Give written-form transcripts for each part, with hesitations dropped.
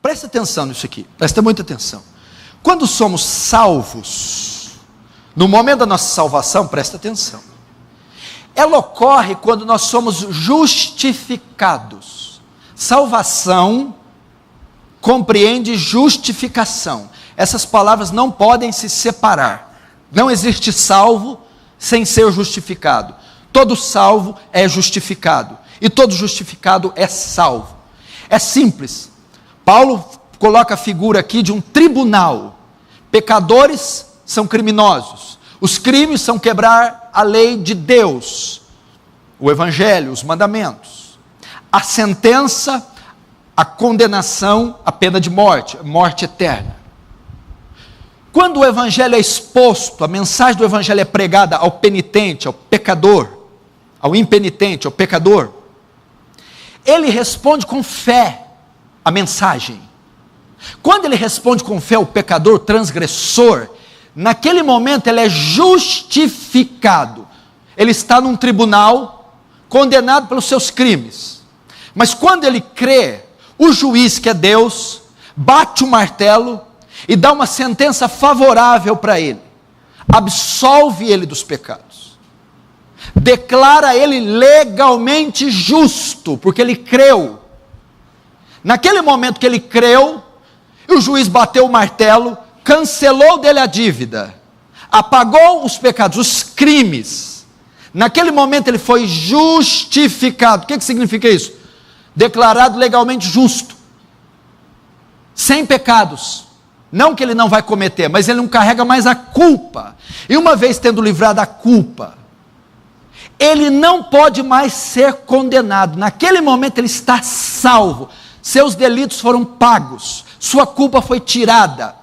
Presta atenção nisso aqui, presta muita atenção. Quando somos salvos, no momento da nossa salvação, presta atenção. Ela ocorre quando nós somos justificados. Salvação compreende justificação. Essas palavras não podem se separar. Não existe salvo sem ser justificado. Todo salvo é justificado. E todo justificado é salvo. É simples. Paulo coloca a figura aqui de um tribunal. Pecadores são criminosos. Os crimes são quebrar a lei de Deus, o evangelho, os mandamentos. A sentença, a condenação, a pena de morte, morte eterna. Quando o evangelho é exposto, a mensagem do evangelho é pregada ao penitente, ao pecador, ao impenitente, ao pecador, ele responde com fé a mensagem. Quando ele responde com fé ao pecador transgressor, naquele momento ele é justificado. Ele está num tribunal, condenado pelos seus crimes. Mas quando ele crê, o juiz, que é Deus, bate o martelo e dá uma sentença favorável para ele. Absolve ele dos pecados. Declara ele legalmente justo, porque ele creu. Naquele momento que ele creu, o juiz bateu o martelo, cancelou dele a dívida, apagou os pecados, os crimes. Naquele momento ele foi justificado. O que significa isso? Declarado legalmente justo, sem pecados. Não que ele não vai cometer, mas ele não carrega mais a culpa. E uma vez tendo livrado a culpa, ele não pode mais ser condenado. Naquele momento ele está salvo. Seus delitos foram pagos, sua culpa foi tirada.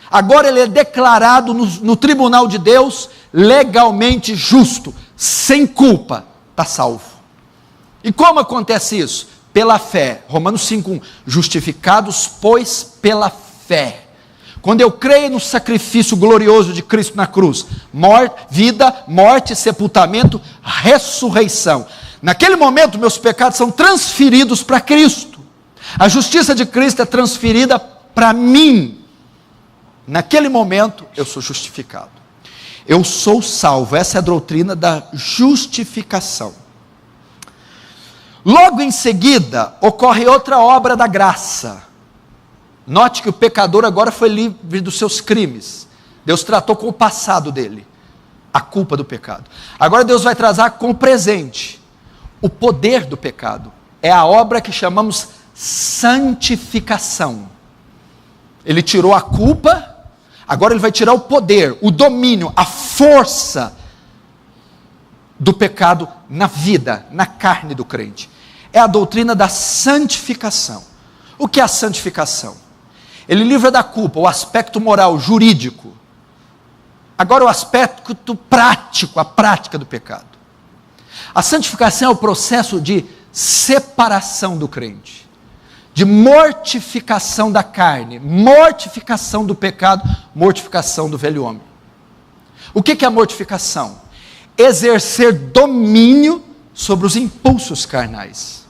Agora ele é declarado no tribunal de Deus legalmente justo, sem culpa, está salvo. E como acontece isso? Pela fé. Romanos 5:1, justificados, pois, pela fé. Quando eu creio no sacrifício glorioso de Cristo na cruz, vida, morte, sepultamento, ressurreição. Naquele momento meus pecados são transferidos para Cristo. A justiça de Cristo é transferida para mim. Naquele momento eu sou justificado. Eu sou salvo. Essa é a doutrina da justificação. Logo em seguida, ocorre outra obra da graça. Note que o pecador agora foi livre dos seus crimes. Deus tratou com o passado dele, a culpa do pecado. Agora Deus vai tratar com o presente, o poder do pecado. É a obra que chamamos santificação. Ele tirou a culpa, agora ele vai tirar o poder, o domínio, a força do pecado na vida, na carne do crente. É a doutrina da santificação. O que é a santificação? Ele livra da culpa, o aspecto moral, jurídico. Agora o aspecto prático, a prática do pecado. A santificação é o processo de separação do crente, de mortificação da carne, mortificação do pecado, mortificação do velho homem. O que é a mortificação? Exercer domínio sobre os impulsos carnais,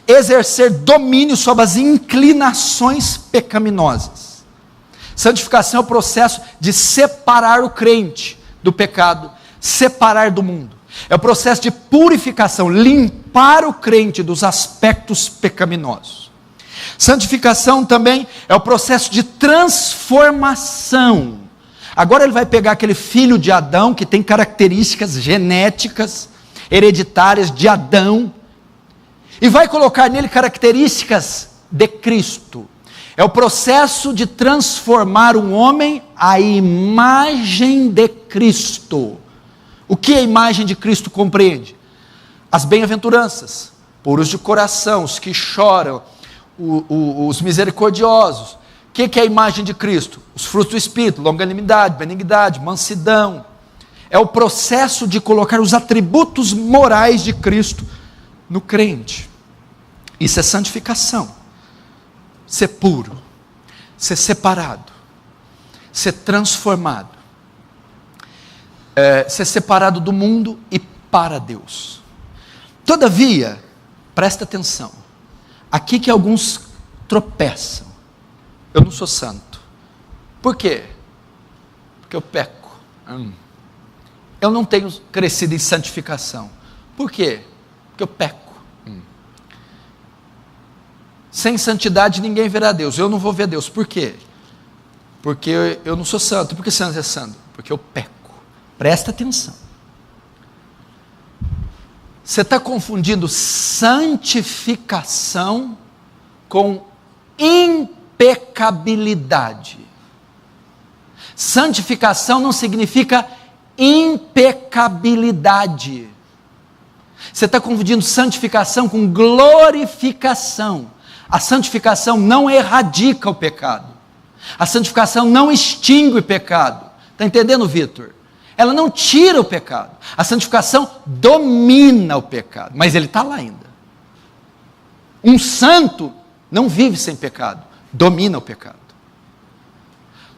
exercer domínio sobre as inclinações pecaminosas. Santificação é o processo de separar o crente do pecado, separar do mundo. É o processo de purificação, limpar o crente dos aspectos pecaminosos. Santificação também é o processo de transformação. Agora ele vai pegar aquele filho de Adão, que tem características genéticas, hereditárias de Adão, e vai colocar nele características de Cristo. É o processo de transformar um homem à imagem de Cristo. O que a imagem de Cristo compreende? As bem-aventuranças, puros de coração, os que choram, os misericordiosos. O que é a imagem de Cristo? Os frutos do Espírito, longanimidade, benignidade, mansidão. É o processo de colocar os atributos morais de Cristo no crente. Isso é santificação. Ser puro, ser separado, ser transformado, ser separado do mundo e para Deus. Todavia, presta atenção, aqui que alguns tropeçam. eu não sou santo. Por quê? Porque eu peco. Eu não tenho crescido em santificação. Por quê? Porque eu peco. Sem santidade ninguém verá Deus. Eu não vou ver Deus. Por quê? Porque eu não sou santo. Por que você não é santo? Porque eu peco. Presta atenção. Você está confundindo santificação com impecabilidade. Santificação não significa impecabilidade. Você está confundindo santificação com glorificação. A santificação não erradica o pecado. A santificação não extingue o pecado. Está entendendo, Vitor? Ela não tira o pecado. A santificação domina o pecado, mas ele está lá ainda. Um santo não vive sem pecado, domina o pecado.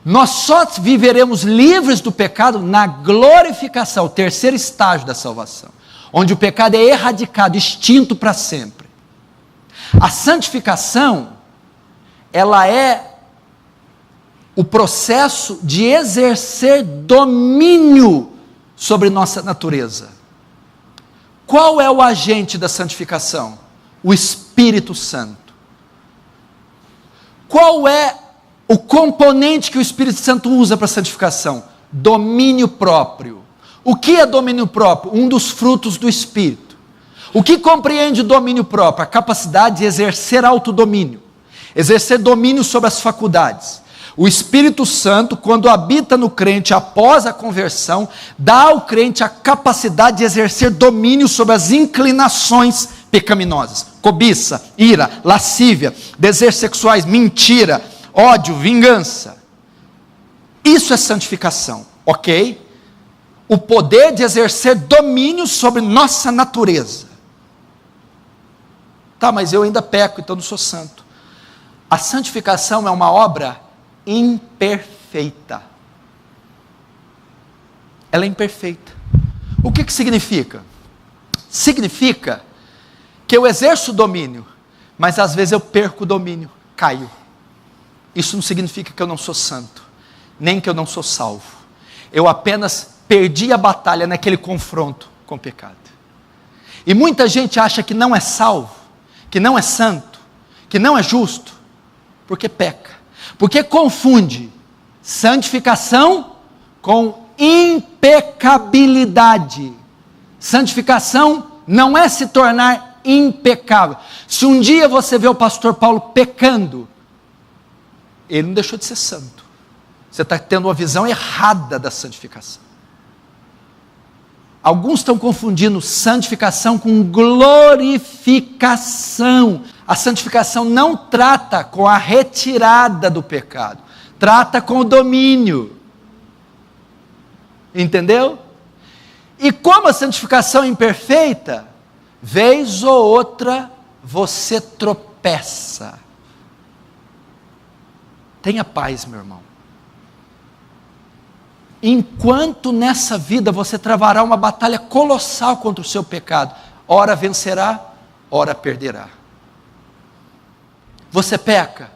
Nós só viveremos livres do pecado na glorificação, o terceiro estágio da salvação, onde o pecado é erradicado, extinto para sempre. A santificação, ela é o processo de exercer domínio sobre nossa natureza. Qual é o agente da santificação? O Espírito Santo. Qual é o componente que o Espírito Santo usa para a santificação? Domínio próprio. O que é domínio próprio? Um dos frutos do Espírito. O que compreende domínio próprio? A capacidade de exercer autodomínio, exercer domínio sobre as faculdades. O Espírito Santo, quando habita no crente após a conversão, dá ao crente a capacidade de exercer domínio sobre as inclinações pecaminosas: cobiça, ira, lascívia, desejos sexuais, mentira, ódio, vingança. Isso é santificação, ok? O poder de exercer domínio sobre nossa natureza. Tá, mas eu ainda peco, então não sou santo. A santificação é uma obra imperfeita. Ela é imperfeita. O que significa? Significa que eu exerço domínio, mas às vezes eu perco o domínio, caio. Isso não significa que eu não sou santo, nem que eu não sou salvo. Eu apenas perdi a batalha naquele confronto com o pecado. E muita gente acha que não é salvo, que não é santo, que não é justo, porque peca. Porque confunde santificação com impecabilidade. Santificação não é se tornar impecável. Se um dia você vê o pastor Paulo pecando, ele não deixou de ser santo. Você está tendo uma visão errada da santificação. Alguns estão confundindo santificação com glorificação. A santificação não trata com a retirada do pecado, trata com o domínio. Entendeu? E como a santificação é imperfeita, vez ou outra você tropeça. Tenha paz, meu irmão. Enquanto nessa vida você travará uma batalha colossal contra o seu pecado, ora vencerá, ora perderá. Você peca?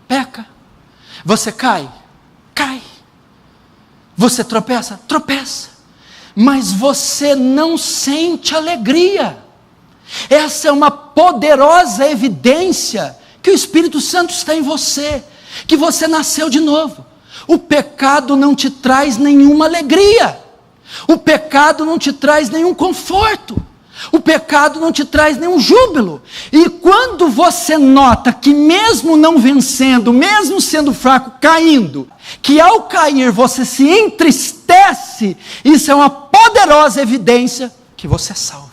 Peca. Você cai? Cai. Você tropeça? Tropeça. Mas você não sente alegria. Essa é uma poderosa evidência que o Espírito Santo está em você, que você nasceu de novo. O pecado não te traz nenhuma alegria. O pecado não te traz nenhum conforto. O pecado não te traz nenhum júbilo. E quando você nota que mesmo não vencendo, mesmo sendo fraco, caindo, que ao cair você se entristece, isso é uma poderosa evidência que você é salvo.